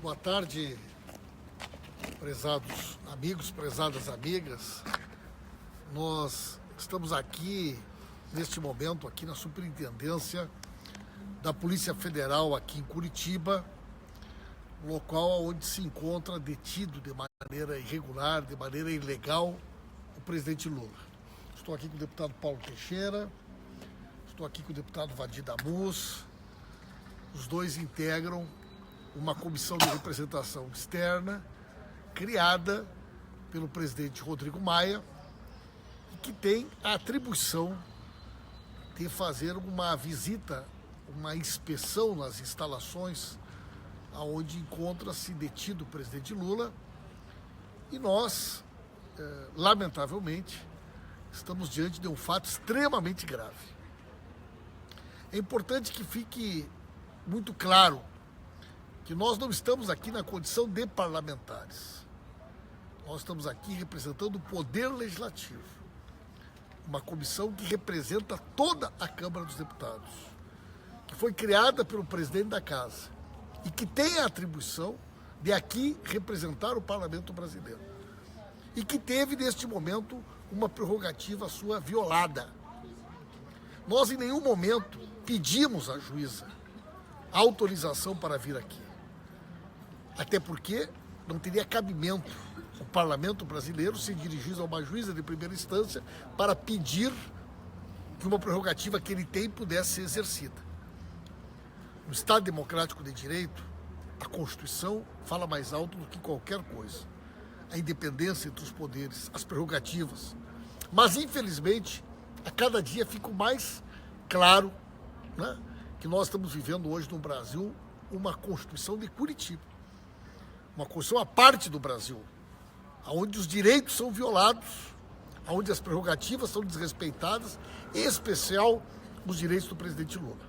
Boa tarde, prezados amigos, prezadas amigas. Nós estamos aqui, neste momento, aqui na Superintendência da Polícia Federal, aqui em Curitiba, local onde se encontra detido de maneira irregular, de maneira ilegal, o presidente Lula. Estou aqui com o deputado Paulo Teixeira, estou aqui com o deputado Vadir Damus. Os dois integram uma comissão de representação externa criada pelo presidente Rodrigo Maia e que tem a atribuição de fazer uma visita, uma inspeção nas instalações onde encontra-se detido o presidente Lula. E nós, lamentavelmente, estamos diante de um fato extremamente grave. É importante que fique muito claro que nós não estamos aqui na condição de parlamentares. Nós estamos aqui representando o Poder Legislativo, uma comissão que representa toda a Câmara dos Deputados, que foi criada pelo presidente da Casa e que tem a atribuição de aqui representar o Parlamento brasileiro e que teve, neste momento, uma prerrogativa sua violada. Nós, em nenhum momento, pedimos à juíza a autorização para vir aqui. Até porque não teria cabimento o Parlamento brasileiro se dirigir a uma juíza de primeira instância para pedir que uma prerrogativa que ele tem pudesse ser exercida. No Estado Democrático de Direito, a Constituição fala mais alto do que qualquer coisa. A independência entre os poderes, as prerrogativas. Mas, infelizmente, a cada dia fica mais claro, né, que nós estamos vivendo hoje no Brasil uma Constituição de Curitiba. Uma Constituição à parte do Brasil, onde os direitos são violados, onde as prerrogativas são desrespeitadas, em especial os direitos do presidente Lula,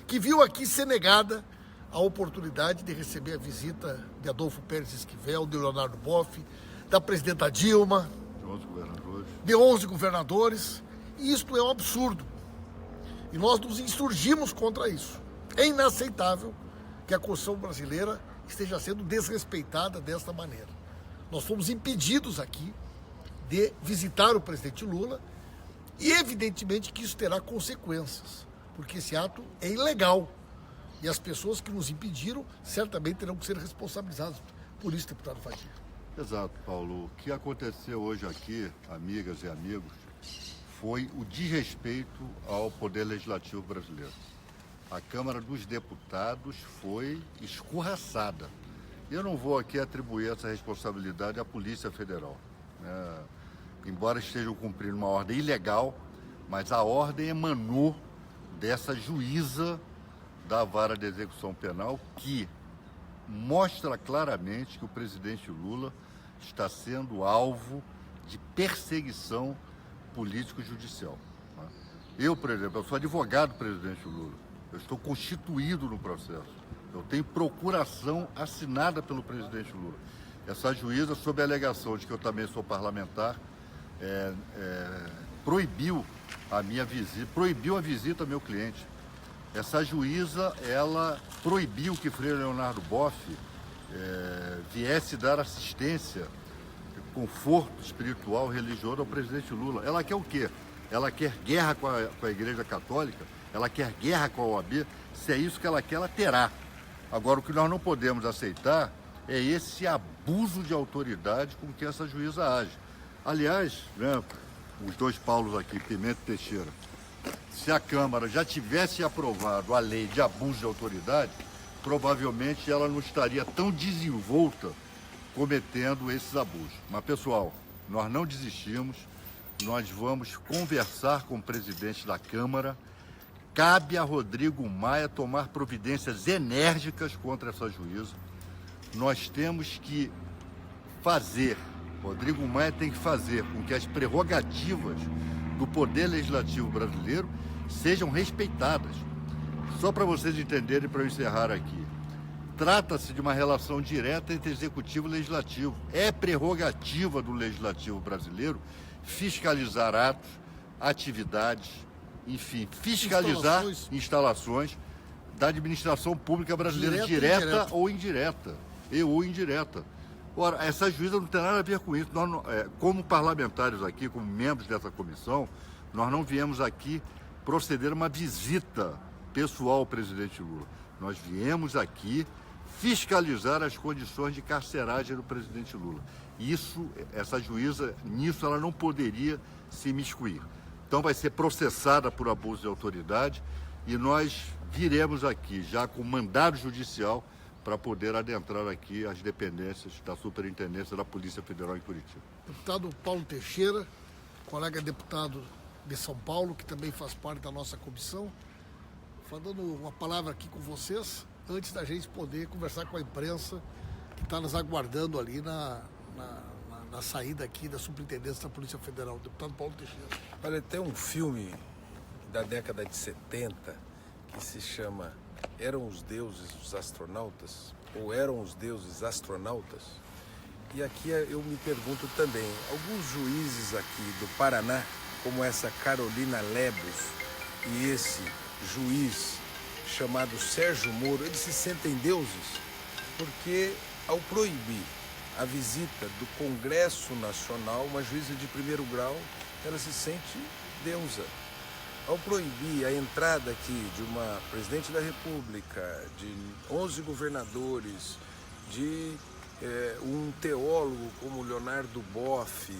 que viu aqui ser negada a oportunidade de receber a visita de Adolfo Pérez Esquivel, de Leonardo Boff, da presidenta Dilma, de 11 governadores, e isto é um absurdo. E nós nos insurgimos contra isso. É inaceitável que a Constituição brasileira esteja sendo desrespeitada desta maneira. Nós fomos impedidos aqui de visitar o presidente Lula e, evidentemente, que isso terá consequências, porque esse ato é ilegal e as pessoas que nos impediram certamente terão que ser responsabilizadas por isso, deputado Vadir. Exato, Paulo. O que aconteceu hoje aqui, amigas e amigos, foi o desrespeito ao Poder Legislativo brasileiro. A Câmara dos Deputados foi escorraçada. Eu não vou aqui atribuir essa responsabilidade à Polícia Federal, né? Embora estejam cumprindo uma ordem ilegal, mas a ordem emanou dessa juíza da Vara de Execução Penal que mostra claramente que o presidente Lula está sendo alvo de perseguição político-judicial. Eu, por exemplo, eu sou advogado do presidente Lula. Eu estou constituído no processo. Eu tenho procuração assinada pelo presidente Lula. Essa juíza, sob a alegação de que eu também sou parlamentar, proibiu a minha visita, proibiu a visita ao meu cliente. Essa juíza, ela proibiu que Frei Leonardo Boff viesse dar assistência, conforto espiritual, religioso ao presidente Lula. Ela quer o quê? Ela quer guerra com a Igreja Católica? Ela quer guerra com a OAB? Se é isso que ela quer, ela terá. Agora, o que nós não podemos aceitar é esse abuso de autoridade com que essa juíza age. Aliás, né, os dois Paulos aqui, Pimenta e Teixeira, se a Câmara já tivesse aprovado a lei de abuso de autoridade, provavelmente ela não estaria tão desenvolta cometendo esses abusos. Mas, pessoal, nós não desistimos, nós vamos conversar com o presidente da Câmara. Cabe a Rodrigo Maia tomar providências enérgicas contra essa juíza. Nós temos que fazer, Rodrigo Maia tem que fazer com que as prerrogativas do Poder Legislativo brasileiro sejam respeitadas. Só para vocês entenderem, para eu encerrar aqui, trata-se de uma relação direta entre Executivo e Legislativo. É prerrogativa do Legislativo brasileiro fiscalizar atos, atividades, enfim, fiscalizar instalações da administração pública brasileira, Direta ou indireta. Ora, essa juíza não tem nada a ver com isso. Nós, como parlamentares aqui, como membros dessa comissão, nós não viemos aqui proceder a uma visita pessoal ao presidente Lula. Nós viemos aqui fiscalizar as condições de carceragem do presidente Lula. Essa juíza, nisso ela não poderia se imiscuir. Então vai ser processada por abuso de autoridade e nós viremos aqui já com mandado judicial para poder adentrar aqui as dependências da Superintendência da Polícia Federal em Curitiba. Deputado Paulo Teixeira, colega deputado de São Paulo, que também faz parte da nossa comissão, falando uma palavra aqui com vocês, antes da gente poder conversar com a imprensa que está nos aguardando ali na saída aqui da Superintendência da Polícia Federal. Deputado Paulo Teixeira. Olha, tem um filme da década de 70 que se chama Eram os Deuses os Astronautas, ou Eram os Deuses Astronautas. E aqui eu me pergunto também, alguns juízes aqui do Paraná, como essa Carolina Lebos e esse juiz chamado Sérgio Moro, eles se sentem deuses porque ao proibir a visita do Congresso Nacional, uma juíza de primeiro grau, ela se sente deusa. Ao proibir a entrada aqui de uma presidente da República, de 11 governadores, de um teólogo como Leonardo Boff,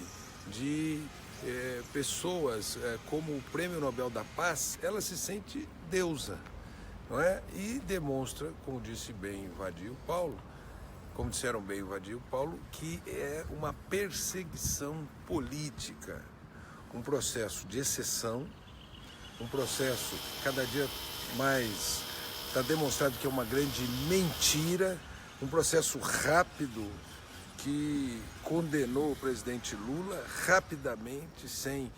de pessoas como o Prêmio Nobel da Paz, ela se sente deusa, não é? E demonstra, como disse bem Vadir Paulo, como disseram bem Vadir Paulo, que é uma perseguição política, um processo de exceção, um processo que cada dia mais está demonstrado que é uma grande mentira, um processo rápido que condenou o presidente Lula rapidamente, sem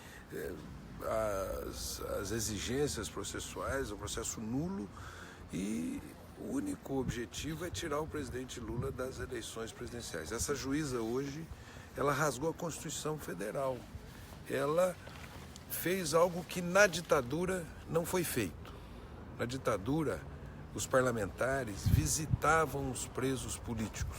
as exigências processuais, o processo nulo, e o único objetivo é tirar o presidente Lula das eleições presidenciais. Essa juíza hoje, ela rasgou a Constituição Federal. Ela fez algo que na ditadura não foi feito. Na ditadura, os parlamentares visitavam os presos políticos.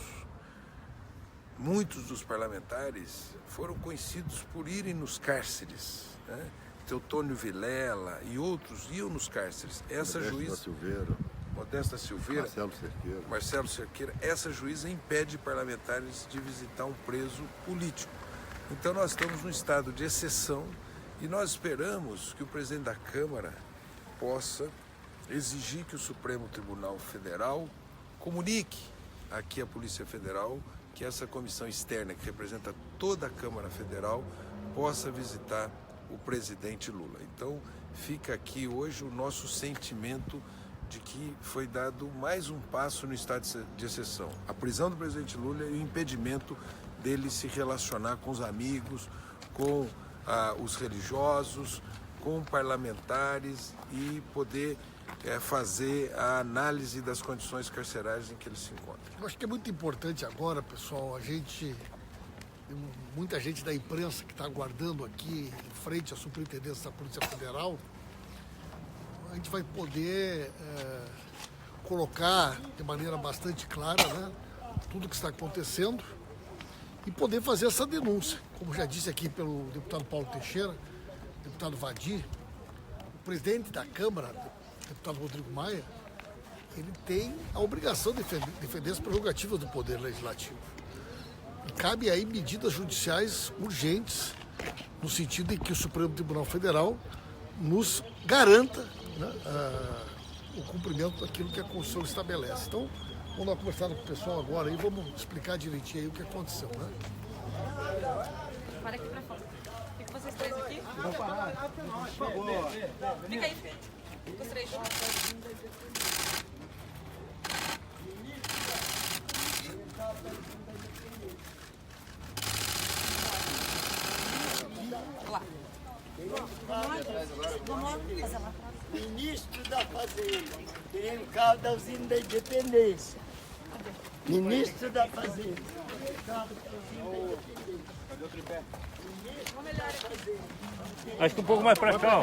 Muitos dos parlamentares foram conhecidos por irem nos cárceres, né? Teotônio Vilela e outros iam nos cárceres. Essa juíza, Modesta Silveira, Marcelo Cerqueira, essa juíza impede parlamentares de visitar um preso político. Então nós estamos num estado de exceção e nós esperamos que o presidente da Câmara possa exigir que o Supremo Tribunal Federal comunique aqui à Polícia Federal que essa comissão externa, que representa toda a Câmara Federal, possa visitar o presidente Lula. Então, fica aqui hoje o nosso sentimento de que foi dado mais um passo no estado de exceção. A prisão do presidente Lula e o impedimento dele se relacionar com os amigos, com os religiosos, com parlamentares e poder fazer a análise das condições carcerárias em que ele se encontra. Eu acho que é muito importante agora, pessoal, muita gente da imprensa que está aguardando aqui em frente à Superintendência da Polícia Federal, a gente vai poder colocar de maneira bastante clara, né, tudo o que está acontecendo e poder fazer essa denúncia. Como já disse aqui pelo deputado Paulo Teixeira, deputado Vadir, o presidente da Câmara, deputado Rodrigo Maia, ele tem a obrigação de defender as prerrogativas do Poder Legislativo. E cabe aí medidas judiciais urgentes, no sentido de que o Supremo Tribunal Federal nos garanta, né, o cumprimento daquilo que a Constituição estabelece. Então, vamos lá conversar com o pessoal agora e vamos explicar direitinho aí o que aconteceu, né? Para aqui pra fora. Fica vocês três aqui. Não parar. Por favor. Fica aí. Fica os três juntos. Lá. Vamos lá fazer lá. Ministro da Fazenda, querendo o carro da usina da Independência. Ministro da Fazenda. Carro da usina da Independência. Acho que um pouco mais pra cá, ó.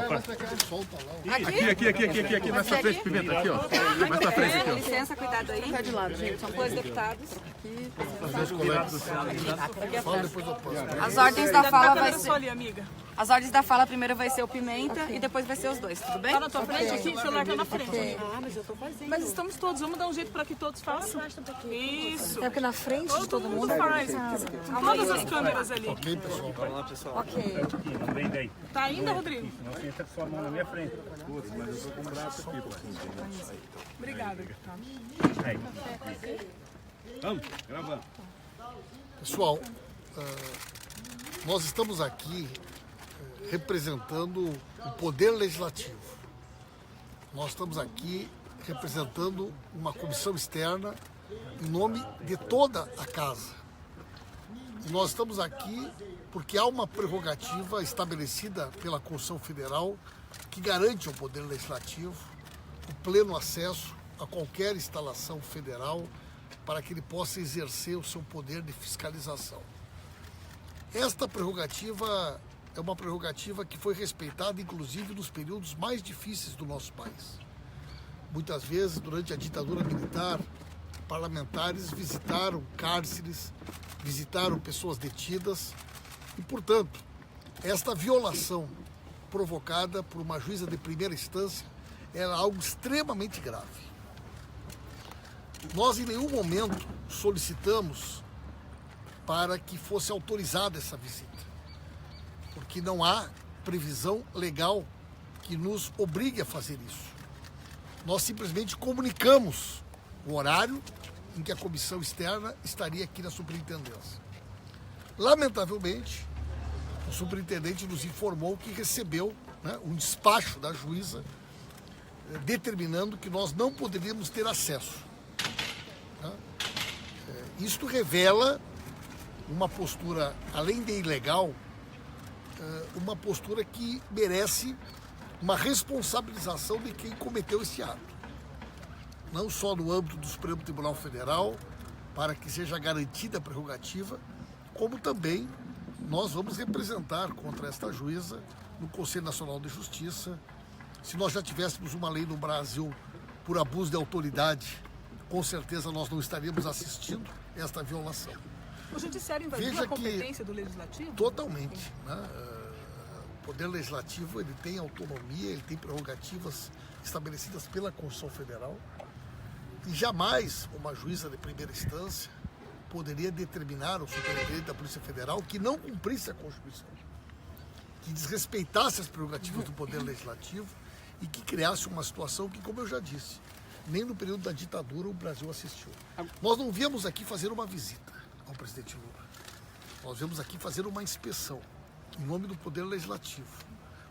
Aqui, nessa frente, Pimenta, aqui, ó. Mais pra frente aqui, ó. Licença, cuidado aí. Tá de lado, gente. São dois deputados. As ordens da fala vai ser... As ordens da fala primeiro vai ser o Pimenta e depois vai ser os dois, tudo bem? Tá na tua frente aqui, o celular tá na frente. Ah, mas eu tô fazendo. Mas estamos todos, vamos dar um jeito para que todos façam. Isso. É porque na frente de todo mundo faz. Todas as câmeras ali. Ok, pessoal. Vamos lá, pessoal. Ok. Aqui, não vem daí. Tá ainda, Rodrigo? Não, você entra com sua mão na minha frente. Mas eu tô com o braço aqui, pouquinho. Obrigada. Aí. Vamos, gravando. Pessoal, nós estamos aqui representando o Poder Legislativo. Nós estamos aqui representando uma comissão externa em nome de toda a casa. E nós estamos aqui porque há uma prerrogativa estabelecida pela Constituição Federal que garante ao Poder Legislativo o pleno acesso a qualquer instalação federal para que ele possa exercer o seu poder de fiscalização. Esta prerrogativa é uma prerrogativa que foi respeitada, inclusive, nos períodos mais difíceis do nosso país. Muitas vezes, durante a ditadura militar, parlamentares visitaram cárceres, visitaram pessoas detidas e, portanto, esta violação provocada por uma juíza de primeira instância era algo extremamente grave. Nós, em nenhum momento, solicitamos para que fosse autorizada essa visita, porque não há previsão legal que nos obrigue a fazer isso. Nós simplesmente comunicamos o horário em que a comissão externa estaria aqui na superintendência. Lamentavelmente, o superintendente nos informou que recebeu um despacho da juíza determinando que nós não poderíamos ter acesso. Isto revela uma postura, além de ilegal, uma postura que merece uma responsabilização de quem cometeu esse ato. Não só no âmbito do Supremo Tribunal Federal, para que seja garantida a prerrogativa, como também nós vamos representar contra esta juíza no Conselho Nacional de Justiça. Se nós já tivéssemos uma lei no Brasil por abuso de autoridade, com certeza nós não estaríamos assistindo esta violação. O judiciário invadiu a competência do legislativo? Totalmente. O Poder Legislativo ele tem autonomia, ele tem prerrogativas estabelecidas pela Constituição Federal e jamais uma juíza de primeira instância poderia determinar ao superintendente da Polícia Federal que não cumprisse a Constituição, que desrespeitasse as prerrogativas do Poder Legislativo e que criasse uma situação que, como eu já disse, nem no período da ditadura o Brasil assistiu. Nós não viemos aqui fazer uma visita ao presidente Lula. Nós viemos aqui fazer uma inspeção em nome do Poder Legislativo,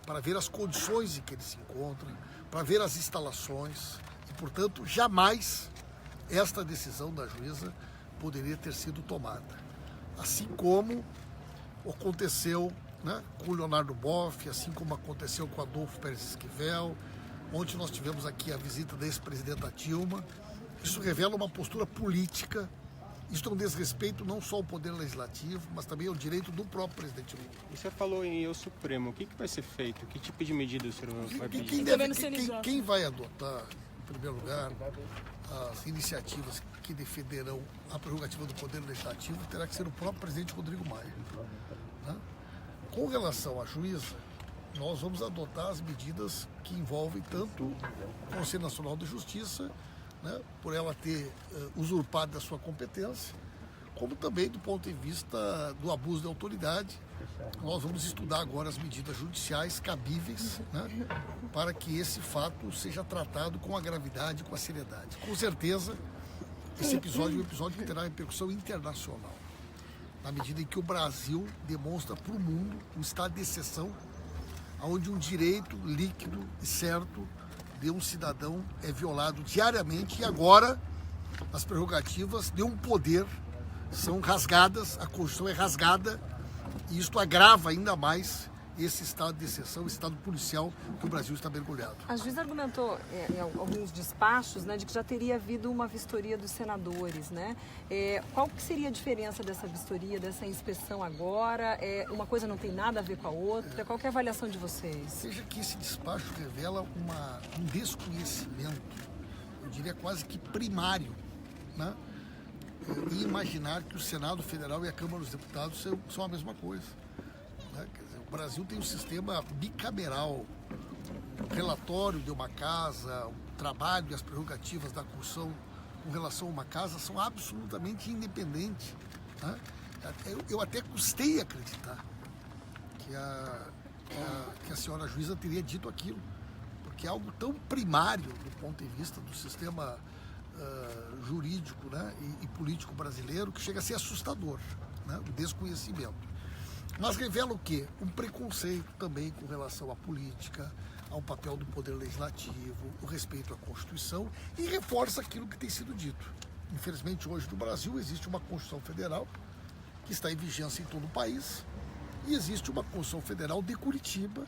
para ver as condições em que ele se encontra, para ver as instalações e, portanto, jamais esta decisão da juíza poderia ter sido tomada. Assim como aconteceu com o Leonardo Boff, assim como aconteceu com Adolfo Pérez Esquivel. Ontem nós tivemos aqui a visita da ex-presidenta Dilma. Isso revela uma postura política. Isso é um desrespeito não só ao Poder Legislativo, mas também ao direito do próprio presidente Lula. E você falou em eu Supremo. O que vai ser feito? Que tipo de medida o senhor vai pedir? Quem vai adotar, em primeiro lugar, as iniciativas que defenderão a prerrogativa do Poder Legislativo terá que ser o próprio presidente Rodrigo Maia. Com relação à juíza, nós vamos adotar as medidas que envolvem tanto o Conselho Nacional de Justiça, por ela ter usurpado da sua competência, como também do ponto de vista do abuso de autoridade. Nós vamos estudar agora as medidas judiciais cabíveis para que esse fato seja tratado com a gravidade, com a seriedade. Com certeza, esse episódio é um episódio que terá repercussão internacional, na medida em que o Brasil demonstra para o mundo um estado de exceção, onde um direito líquido e certo de um cidadão é violado diariamente e agora as prerrogativas de um poder são rasgadas, a Constituição é rasgada e isto agrava ainda mais esse estado de exceção, esse estado policial que o Brasil está mergulhado. A juíza argumentou em alguns despachos, né, de que já teria havido uma vistoria dos senadores, né? Qual que seria a diferença dessa vistoria, dessa inspeção agora? Uma coisa não tem nada a ver com a outra? Qual que é a avaliação de vocês? Veja que esse despacho revela um desconhecimento, eu diria quase que primário, né? E imaginar que o Senado Federal e a Câmara dos Deputados são a mesma coisa. Quer dizer, o Brasil tem um sistema bicameral, o relatório de uma casa, o trabalho e as prerrogativas da Constituição com relação a uma casa são absolutamente independentes. Né? Eu até custei acreditar que a senhora juíza teria dito aquilo, porque é algo tão primário do ponto de vista do sistema jurídico, né, e político brasileiro, que chega a ser assustador, né, o desconhecimento. Mas revela o quê? Um preconceito também com relação à política, ao papel do Poder Legislativo, o respeito à Constituição, e reforça aquilo que tem sido dito. Infelizmente, hoje no Brasil existe uma Constituição Federal que está em vigência em todo o país, e existe uma Constituição Federal de Curitiba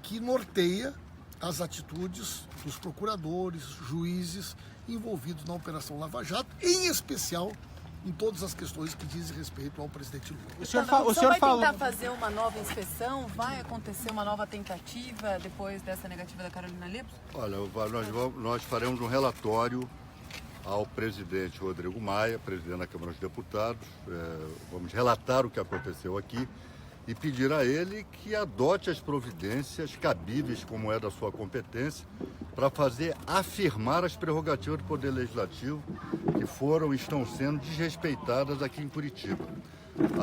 que norteia as atitudes dos procuradores, juízes envolvidos na Operação Lava Jato, em especial em todas as questões que dizem respeito ao presidente Lula. O senhor vai tentar fazer uma nova inspeção? Vai acontecer uma nova tentativa depois dessa negativa da Carolina Lemos? Olha, nós faremos um relatório ao presidente Rodrigo Maia, presidente da Câmara dos Deputados. Vamos relatar o que aconteceu aqui e pedir a ele que adote as providências cabíveis, como é da sua competência, para afirmar as prerrogativas do Poder Legislativo que foram e estão sendo desrespeitadas aqui em Curitiba.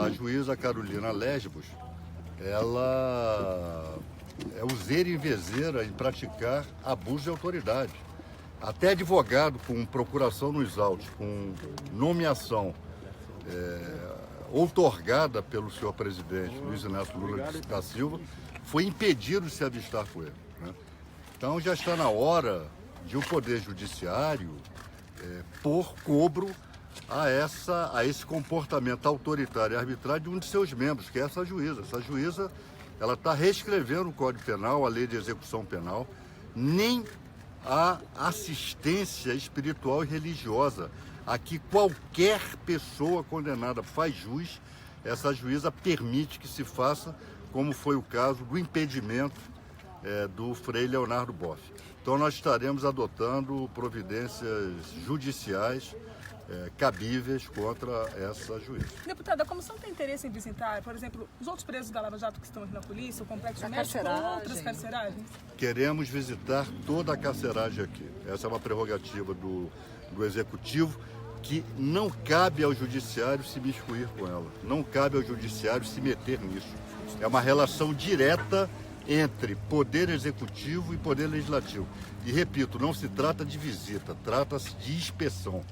A juíza Carolina Lesbos, ela é useira e vezeira em praticar abuso de autoridade. Até advogado com procuração nos autos, com nomeação outorgada pelo senhor presidente Luiz Inácio Lula da Silva, foi impedido de se avistar com ele. Né? Então já está na hora de o Poder Judiciário pôr cobro a esse comportamento autoritário e arbitrário de um de seus membros, que é essa juíza. Essa juíza, ela está reescrevendo o Código Penal, a Lei de Execução Penal, nem a assistência espiritual e religiosa a que qualquer pessoa condenada faz jus, essa juíza permite que se faça, como foi o caso do impedimento do Frei Leonardo Boff. Então nós estaremos adotando providências judiciais cabíveis contra essa juíza. Deputada, a comissão tem interesse em visitar, por exemplo, os outros presos da Lava Jato que estão aqui na polícia, o Complexo Médico ou outras carceragens? Queremos visitar toda a carceragem aqui. Essa é uma prerrogativa do Executivo, que não cabe ao Judiciário se miscuir com ela. Não cabe ao Judiciário se meter nisso. É uma relação direta entre Poder Executivo e Poder Legislativo. E, repito, não se trata de visita, trata-se de inspeção,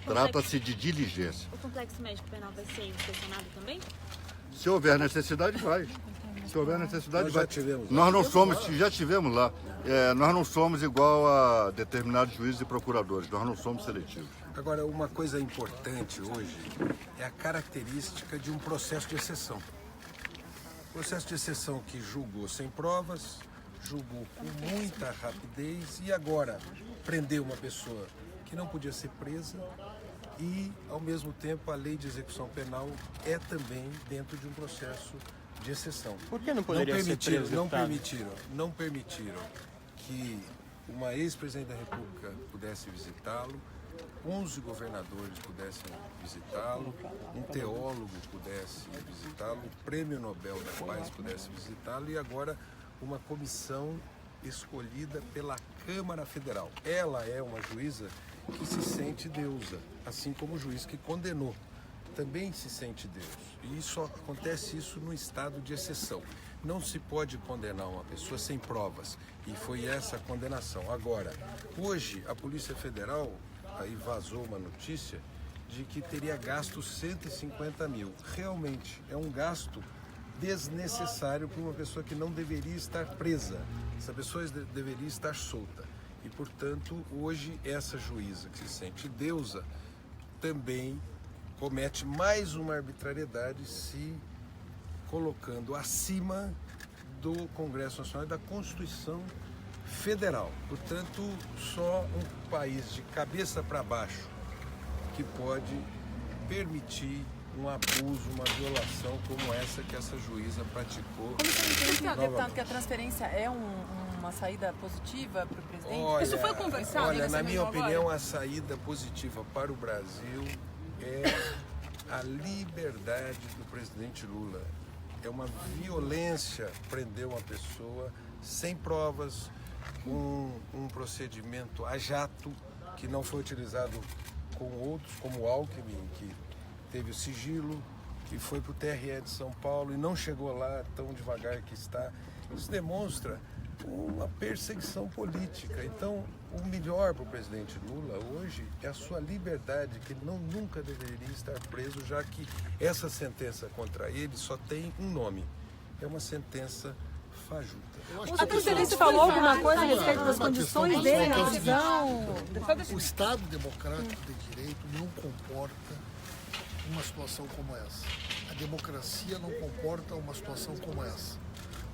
trata-se de diligência. O Complexo Médico Penal vai ser inspecionado também? Se houver necessidade, vai. Se houver necessidade, Nós vai. já tivemos. Nós não somos, já tivemos lá, nós não somos igual a determinados juízes e procuradores, nós não somos seletivos. Agora, uma coisa importante hoje é a característica de um processo de exceção. Processo de exceção que julgou sem provas, julgou com muita rapidez e agora prendeu uma pessoa que não podia ser presa e, ao mesmo tempo, a lei de execução penal é também dentro de um processo de exceção. Por que não poderia ser preso, não permitiram que uma ex-presidente da República pudesse visitá-lo, 11 governadores pudessem visitá-lo, um teólogo pudesse visitá-lo, o Prêmio Nobel da Paz pudesse visitá-lo e agora uma comissão escolhida pela Câmara Federal. Ela é uma juíza que se sente deusa, assim como o juiz que condenou também se sente Deus. E só acontece isso no estado de exceção. Não se pode condenar uma pessoa sem provas. E foi essa a condenação. Agora, hoje a Polícia Federal, aí vazou uma notícia de que teria gasto 150 mil. Realmente é um gasto desnecessário para uma pessoa que não deveria estar presa. Essa pessoa deveria estar solta. E, portanto, hoje essa juíza que se sente deusa também comete mais uma arbitrariedade se colocando acima do Congresso Nacional e da Constituição Federal. Portanto, só um país de cabeça para baixo que pode permitir um abuso, uma violação como essa que essa juíza praticou. Como você entende, deputado, que a transferência é uma saída positiva para o presidente? Olha, Isso foi conversado? Olha, na minha opinião, a saída positiva para o Brasil é a liberdade do presidente Lula. É uma violência prender uma pessoa sem provas, um procedimento a jato que não foi utilizado com outros, como o Alckmin, que teve o sigilo e foi para o TRE de São Paulo e não chegou lá tão devagar que está. Isso demonstra uma perseguição política. Então, o melhor para o presidente Lula hoje é a sua liberdade, que ele nunca deveria estar preso, já que essa sentença contra ele só tem um nome. É uma sentença fajuta. A presidente falou alguma coisa a respeito das condições dele na prisão? O Estado democrático de direito não comporta uma situação como essa. A democracia não comporta uma situação como essa,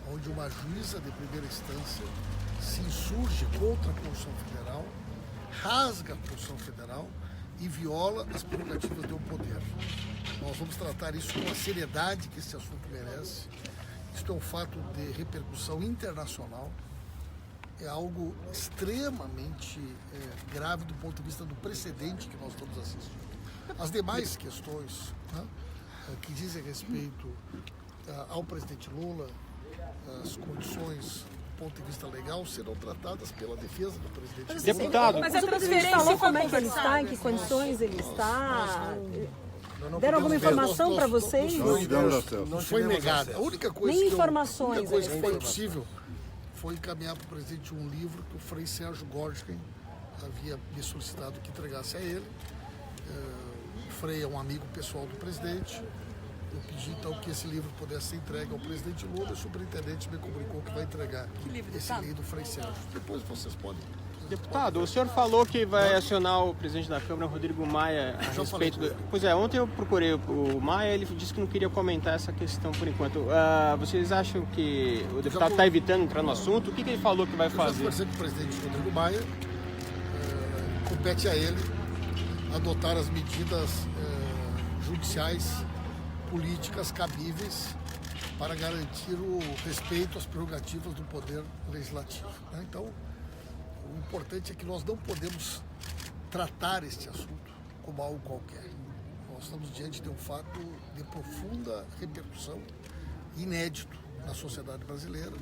onde uma juíza de primeira instância se insurge contra a Constituição Federal, rasga a Constituição Federal e viola as prerrogativas do poder. Nós vamos tratar isso com a seriedade que esse assunto merece. Isto é um fato de repercussão internacional, é algo extremamente grave do ponto de vista do precedente que nós estamos assistindo. As demais questões, né, que dizem respeito ao presidente Lula, as condições do ponto de vista legal serão tratadas pela defesa do presidente Lula. Deputado, Mas o presidente falou como é que ele está, em que condições ele está? Deram alguma informação para vocês? Não foi negado. A única coisa Nem que informações a única coisa que foi possível foi encaminhar para o presidente um livro que o Frei Sérgio Gorgin havia me solicitado que entregasse a ele. O Frei é um amigo pessoal do presidente. Eu pedi então que esse livro pudesse ser entregue ao presidente Lula. O superintendente me comunicou que vai entregar esse livro do Frei Sérgio. Depois vocês podem. Deputado, o senhor falou que vai acionar o presidente da Câmara, Rodrigo Maia, a respeito do... Pois é, ontem eu procurei o Maia, ele disse que não queria comentar essa questão por enquanto. Vocês acham que o deputado está evitando entrar no assunto? O que ele falou que vai fazer? Eu já conversei com o presidente Rodrigo Maia, compete a ele adotar as medidas judiciais, políticas cabíveis para garantir o respeito às prerrogativas do poder legislativo. Então, o importante é que nós não podemos tratar este assunto como algo qualquer. Nós estamos diante de um fato de profunda repercussão, inédito na sociedade brasileira,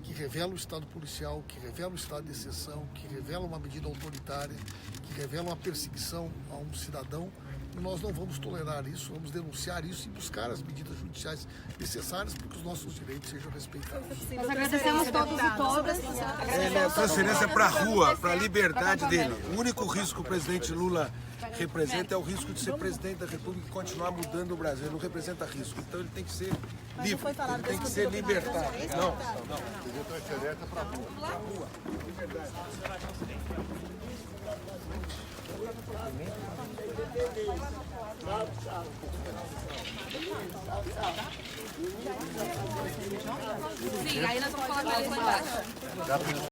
que revela o estado policial, que revela o estado de exceção, que revela uma medida autoritária, que revela uma perseguição a um cidadão. E nós não vamos tolerar isso, vamos denunciar isso e buscar as medidas judiciais necessárias para que os nossos direitos sejam respeitados. Nós agradecemos todos e todas. A transferência para a rua, para a liberdade dele. O único risco que o presidente Lula representa é o risco de ser presidente da República e continuar mudando o Brasil. Ele não representa risco, então ele tem que ser livre, ele tem que ser libertado. Não. Transferência para a rua. Liberdade. Sim, aí nós vamos falar com eles lá embaixo.